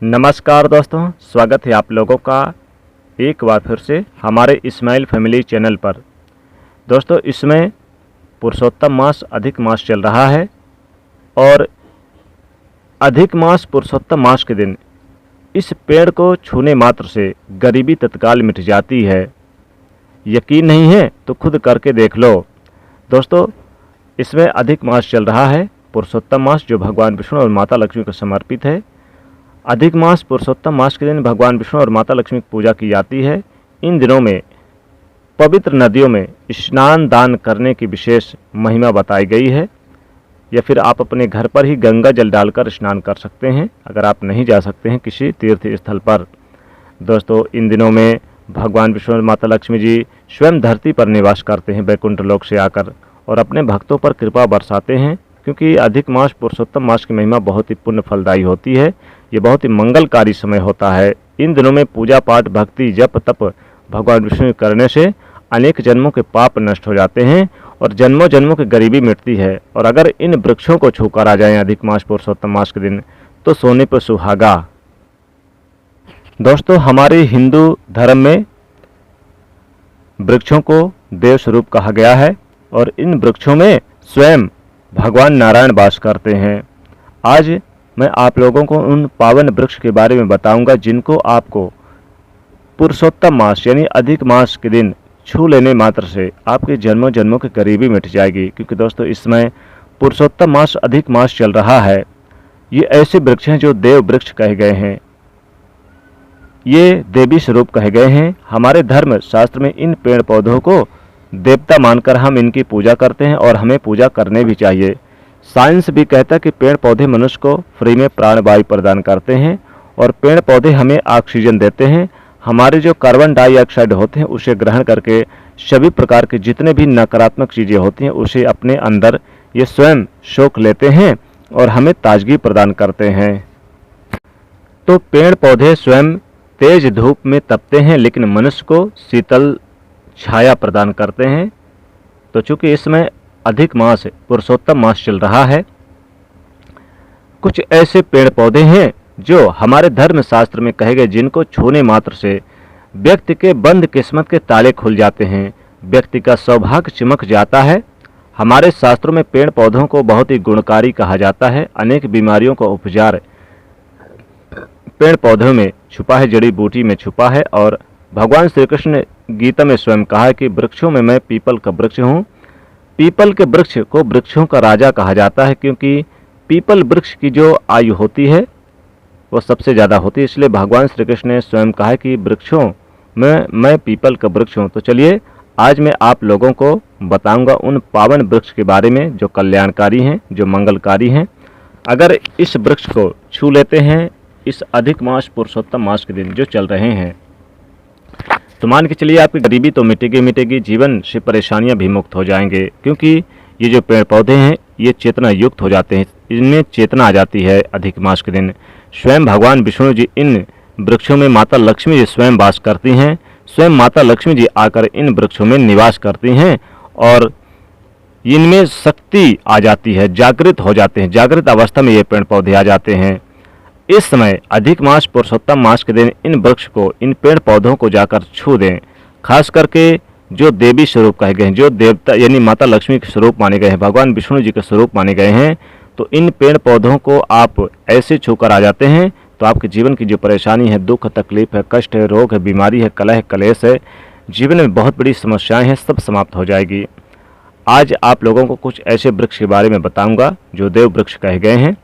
नमस्कार दोस्तों, स्वागत है आप लोगों का एक बार फिर से हमारे इस्माइल फैमिली चैनल पर। दोस्तों, इसमें पुरुषोत्तम मास अधिक मास चल रहा है और अधिक मास पुरुषोत्तम मास के दिन इस पेड़ को छूने मात्र से गरीबी तत्काल मिट जाती है। यकीन नहीं है तो खुद करके देख लो। दोस्तों, इसमें अधिक मास चल रहा है, पुरुषोत्तम मास, जो भगवान विष्णु और माता लक्ष्मी को समर्पित है। अधिक मास पुरुषोत्तम मास के दिन भगवान विष्णु और माता लक्ष्मी की पूजा की जाती है। इन दिनों में पवित्र नदियों में स्नान दान करने की विशेष महिमा बताई गई है, या फिर आप अपने घर पर ही गंगा जल डालकर स्नान कर सकते हैं अगर आप नहीं जा सकते हैं किसी तीर्थ स्थल पर। दोस्तों, इन दिनों में भगवान विष्णु और माता लक्ष्मी जी स्वयं धरती पर निवास करते हैं वैकुंठ लोक से आकर, और अपने भक्तों पर कृपा बरसाते हैं। क्योंकि अधिक मास पुरुषोत्तम मास की महिमा बहुत ही पुण्य फलदायी होती है, ये बहुत ही मंगलकारी समय होता है। इन दिनों में पूजा पाठ, भक्ति, जप तप भगवान विष्णु करने से अनेक जन्मों के पाप नष्ट हो जाते हैं और जन्मों जन्मों की गरीबी मिटती है। और अगर इन वृक्षों को छूकर आ जाएं अधिक मास पुरुषोत्तम मास के दिन तो सोने पर सुहागा। दोस्तों, हमारे हिंदू धर्म में वृक्षों को देव स्वरूप कहा गया है और इन वृक्षों में स्वयं भगवान नारायण वास करते हैं। आज मैं आप लोगों को उन पावन वृक्ष के बारे में बताऊंगा जिनको आपको पुरुषोत्तम मास यानी अधिक मास के दिन छू लेने मात्र से आपके जन्मों जन्मों की गरीबी मिट जाएगी। क्योंकि दोस्तों, इसमें पुरुषोत्तम मास अधिक मास चल रहा है। ये ऐसे वृक्ष हैं जो देव वृक्ष कहे गए हैं, ये देवी स्वरूप कहे गए हैं। हमारे धर्म शास्त्र में इन पेड़ पौधों को देवता मानकर हम इनकी पूजा करते हैं और हमें पूजा करने भी चाहिए। साइंस भी कहता है कि पेड़ पौधे मनुष्य को फ्री में प्राणवायु प्रदान करते हैं और पेड़ पौधे हमें ऑक्सीजन देते हैं। हमारे जो कार्बन डाइऑक्साइड होते हैं उसे ग्रहण करके सभी प्रकार के जितने भी नकारात्मक चीज़ें होती हैं उसे अपने अंदर ये स्वयं सोख लेते हैं और हमें ताजगी प्रदान करते हैं। तो पेड़ पौधे स्वयं तेज धूप में तपते हैं लेकिन मनुष्य को शीतल छाया प्रदान करते हैं। तो चूंकि इसमें अधिक मास पुरुषोत्तम मास चल रहा है, कुछ ऐसे पेड़ पौधे हैं जो हमारे धर्म शास्त्र में कहे गए जिनको छूने मात्र से व्यक्ति के बंद किस्मत के ताले खुल जाते हैं, व्यक्ति का सौभाग्य चमक जाता है। हमारे शास्त्रों में पेड़ पौधों को बहुत ही गुणकारी कहा जाता है। अनेक बीमारियों का उपचार पेड़ पौधों में छुपा है, जड़ी बूटी में छुपा है। और भगवान श्री कृष्ण ने गीता में स्वयं कहा है कि वृक्षों में मैं पीपल का वृक्ष हूँ। पीपल के वृक्ष को वृक्षों का राजा कहा जाता है क्योंकि पीपल वृक्ष की जो आयु होती है वो सबसे ज़्यादा होती है। इसलिए भगवान श्री कृष्ण ने स्वयं कहा है कि वृक्षों में मैं पीपल का वृक्ष हूँ। तो चलिए, आज मैं आप लोगों को बताऊंगा उन पावन वृक्ष के बारे में जो कल्याणकारी हैं, जो मंगलकारी हैं। अगर इस वृक्ष को छू लेते हैं इस अधिक मास पुरुषोत्तम मास के दिन जो चल रहे हैं, तो मान के चलिए आपकी गरीबी तो मिटेगी, जीवन से परेशानियां भी मुक्त हो जाएंगे। क्योंकि ये जो पेड़ पौधे हैं ये चेतना युक्त हो जाते हैं, इनमें चेतना आ जाती है अधिक मास के दिन। स्वयं भगवान विष्णु जी इन वृक्षों में माता लक्ष्मी जी स्वयं वास करती हैं। स्वयं माता लक्ष्मी जी आकर इन वृक्षों में निवास करती हैं और इनमें शक्ति आ जाती है, जागृत हो जाते हैं। जागृत अवस्था में ये पेड़ पौधे आ जाते हैं। इस समय अधिक मास पुरुषोत्तम मास के दिन इन वृक्ष को, इन पेड़ पौधों को जाकर छू दें। खास करके जो देवी स्वरूप कहे गए हैं, जो देवता यानी माता लक्ष्मी के स्वरूप माने गए हैं, भगवान विष्णु जी के स्वरूप माने गए हैं, तो इन पेड़ पौधों को आप ऐसे छूकर आ जाते हैं तो आपके जीवन की जो परेशानी है, दुख तकलीफ है, कष्ट है, रोग है, बीमारी है, कलह कलेश है, जीवन में बहुत बड़ी समस्याएं हैं, सब समाप्त हो जाएगी। आज आप लोगों को कुछ ऐसे वृक्ष के बारे में बताऊंगा जो देव वृक्ष कहे गए हैं।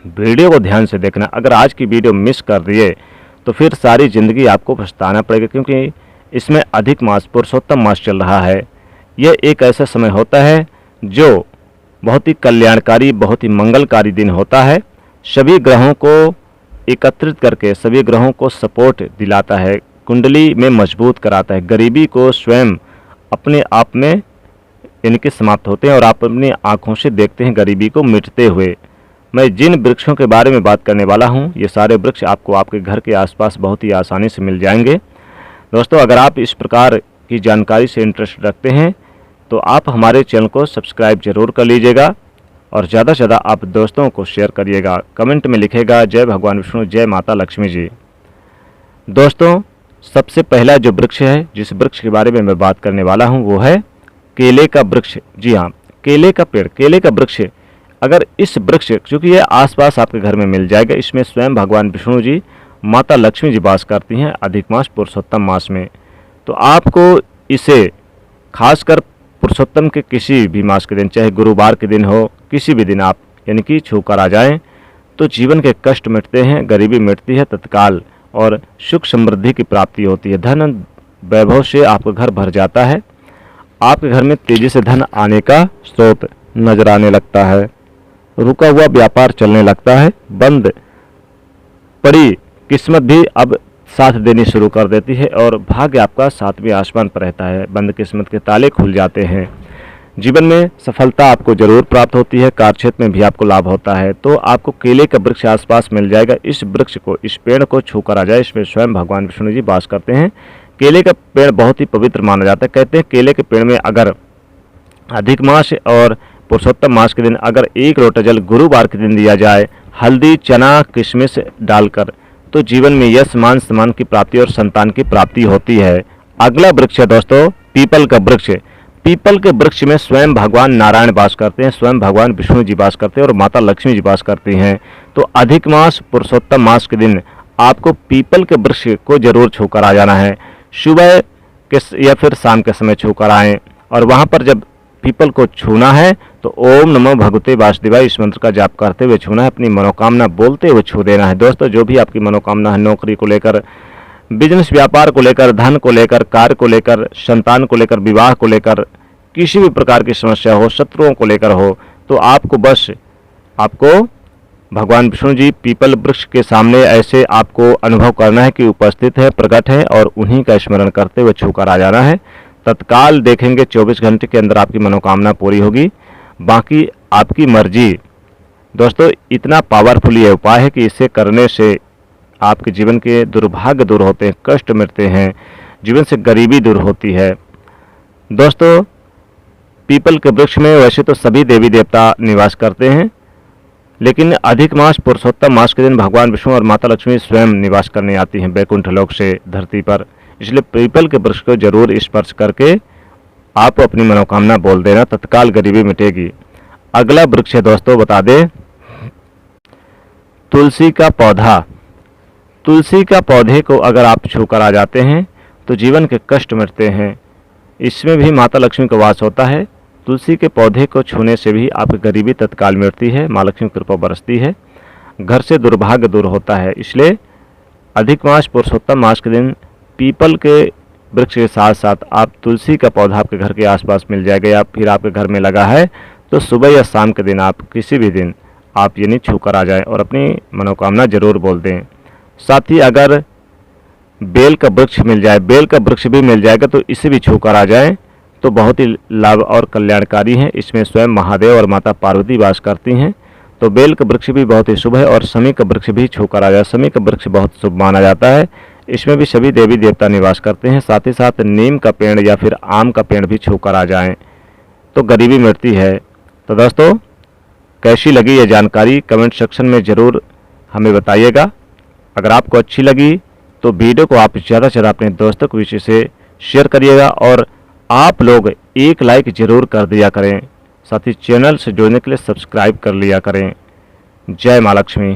वीडियो को ध्यान से देखना। अगर आज की वीडियो मिस कर दिए तो फिर सारी ज़िंदगी आपको पछताना पड़ेगा, क्योंकि इसमें अधिक मास पुरुषोत्तम मास चल रहा है। यह एक ऐसा समय होता है जो बहुत ही कल्याणकारी, बहुत ही मंगलकारी दिन होता है। सभी ग्रहों को एकत्रित करके सभी ग्रहों को सपोर्ट दिलाता है, कुंडली में मजबूत कराता है। गरीबी को स्वयं अपने आप में इनके समाप्त होते हैं और आप अपनी आँखों से देखते हैं गरीबी को मिटते हुए। मैं जिन वृक्षों के बारे में बात करने वाला हूं, ये सारे वृक्ष आपको आपके घर के आसपास बहुत ही आसानी से मिल जाएंगे। दोस्तों, अगर आप इस प्रकार की जानकारी से इंटरेस्ट रखते हैं तो आप हमारे चैनल को सब्सक्राइब जरूर कर लीजिएगा और ज़्यादा से ज़्यादा आप दोस्तों को शेयर करिएगा। कमेंट में लिखेगा जय भगवान विष्णु, जय माता लक्ष्मी जी। दोस्तों, सबसे पहला जो वृक्ष है, जिस वृक्ष के बारे में मैं बात करने वाला हूँ, वो है केले का वृक्ष। जी हाँ, केले का पेड़, केले का वृक्ष। अगर इस वृक्ष, क्योंकि ये आसपास आपके घर में मिल जाएगा, इसमें स्वयं भगवान विष्णु जी, माता लक्ष्मी जी वास करती हैं अधिक मास पुरुषोत्तम मास में। तो आपको इसे खासकर पुरुषोत्तम के किसी भी मास के दिन, चाहे गुरुवार के दिन हो, किसी भी दिन आप यानी कि छूकर आ जाएं, तो जीवन के कष्ट मिटते हैं, गरीबी मिटती है तत्काल, और सुख समृद्धि की प्राप्ति होती है। धन वैभव से आपका घर भर जाता है, आपके घर में तेजी से धन आने का स्रोत नजर आने लगता है, रुका हुआ व्यापार चलने लगता है, बंद पड़ी किस्मत भी अब साथ देनी शुरू कर देती है, और भाग्य आपका सातवें आसमान पर रहता है, बंद किस्मत के ताले खुल जाते हैं। जीवन में सफलता आपको जरूर प्राप्त होती है, कार्यक्षेत्र में भी आपको लाभ होता है। तो आपको केले का वृक्ष आसपास मिल जाएगा। इस वृक्ष को, इस पेड़ को छू कर आ जाए, इसमें स्वयं भगवान विष्णु जी वास करते हैं। केले का पेड़ बहुत ही पवित्र माना जाता है। कहते हैं केले के पेड़ में अगर अधिक मास और पुरुषोत्तम मास के दिन अगर 1 लोटा जल गुरुवार के दिन दिया जाए, हल्दी, चना, किशमिश डालकर, तो जीवन में यश, मान सम्मान की प्राप्ति और संतान की प्राप्ति होती है। अगला वृक्ष है दोस्तों पीपल का वृक्ष। पीपल के वृक्ष में स्वयं भगवान नारायण वास करते हैं, स्वयं भगवान विष्णु जी वास करते हैं और माता लक्ष्मी जी वास करती हैं। तो अधिक मास पुरुषोत्तम मास के दिन आपको पीपल के वृक्ष को जरूर छूकर आ जाना है। सुबह के या फिर शाम के समय छूकर आएँ, और वहाँ पर जब पीपल को छूना है तो ओम नमो भगवते वासुदेवाय इस मंत्र का जाप करते हुए छूना है, अपनी मनोकामना बोलते हुए छू देना है। दोस्तों, जो भी आपकी मनोकामना है, नौकरी को लेकर, बिजनेस व्यापार को लेकर, धन को लेकर, कार्य को लेकर, संतान को लेकर, विवाह को लेकर, किसी भी प्रकार की समस्या हो, शत्रुओं को लेकर हो, तो आपको भगवान विष्णु जी पीपल वृक्ष के सामने ऐसे आपको अनुभव करना है कि उपस्थित है, प्रकट है, और उन्हीं का स्मरण करते हुए छूकर आ जाना है। तत्काल देखेंगे 24 घंटे के अंदर आपकी मनोकामना पूरी होगी। बाकी आपकी मर्जी। दोस्तों, इतना पावरफुल ये उपाय है कि इसे करने से आपके जीवन के दुर्भाग्य दूर होते हैं, कष्ट मिटते हैं, जीवन से गरीबी दूर होती है। दोस्तों, पीपल के वृक्ष में वैसे तो सभी देवी देवता निवास करते हैं, लेकिन अधिक मास पुरुषोत्तम मास के दिन भगवान विष्णु और माता लक्ष्मी स्वयं निवास करने आती हैं बैकुंठ लोक से धरती पर। इसलिए पीपल के वृक्ष को जरूर स्पर्श करके आप अपनी मनोकामना बोल देना, तत्काल गरीबी मिटेगी। अगला वृक्ष है दोस्तों, बता दें, तुलसी का पौधा। तुलसी का पौधे को अगर आप छूकर आ जाते हैं तो जीवन के कष्ट मिटते हैं। इसमें भी माता लक्ष्मी का वास होता है। तुलसी के पौधे को छूने से भी आपकी गरीबी तत्काल मिटती है, माँ लक्ष्मी की कृपा बरसती है, घर से दुर्भाग्य दूर होता है। इसलिए अधिक मास पुरुषोत्तम मास के दिन पीपल के वृक्ष के साथ साथ आप तुलसी का पौधा आपके घर के आसपास मिल जाएगा, या फिर आपके घर में लगा है, तो सुबह या शाम के दिन आप किसी भी दिन आप यानी छूकर आ जाएं और अपनी मनोकामना जरूर बोल दें। साथ ही अगर बेल का वृक्ष मिल जाए, बेल का वृक्ष भी मिल जाएगा, तो इसे भी छूकर आ जाएं, तो बहुत ही लाभ और कल्याणकारी है। इसमें स्वयं महादेव और माता पार्वती वास करती हैं। तो बेल का वृक्ष भी बहुत ही शुभ है, और शमी का वृक्ष भी छूकर आ जाए। शमी का वृक्ष बहुत शुभ माना जाता है, इसमें भी सभी देवी देवता निवास करते हैं। साथ ही साथ नीम का पेड़ या फिर आम का पेड़ भी छूकर आ जाएं तो गरीबी मिटती है। तो दोस्तों, कैसी लगी ये जानकारी कमेंट सेक्शन में ज़रूर हमें बताइएगा। अगर आपको अच्छी लगी तो वीडियो को आप ज़्यादा से ज़्यादा अपने दोस्तों को विषय से शेयर करिएगा, और आप लोग एक लाइक ज़रूर कर दिया करें। साथ ही चैनल से जुड़ने के लिए सब्सक्राइब कर लिया करें। जय माँ लक्ष्मी।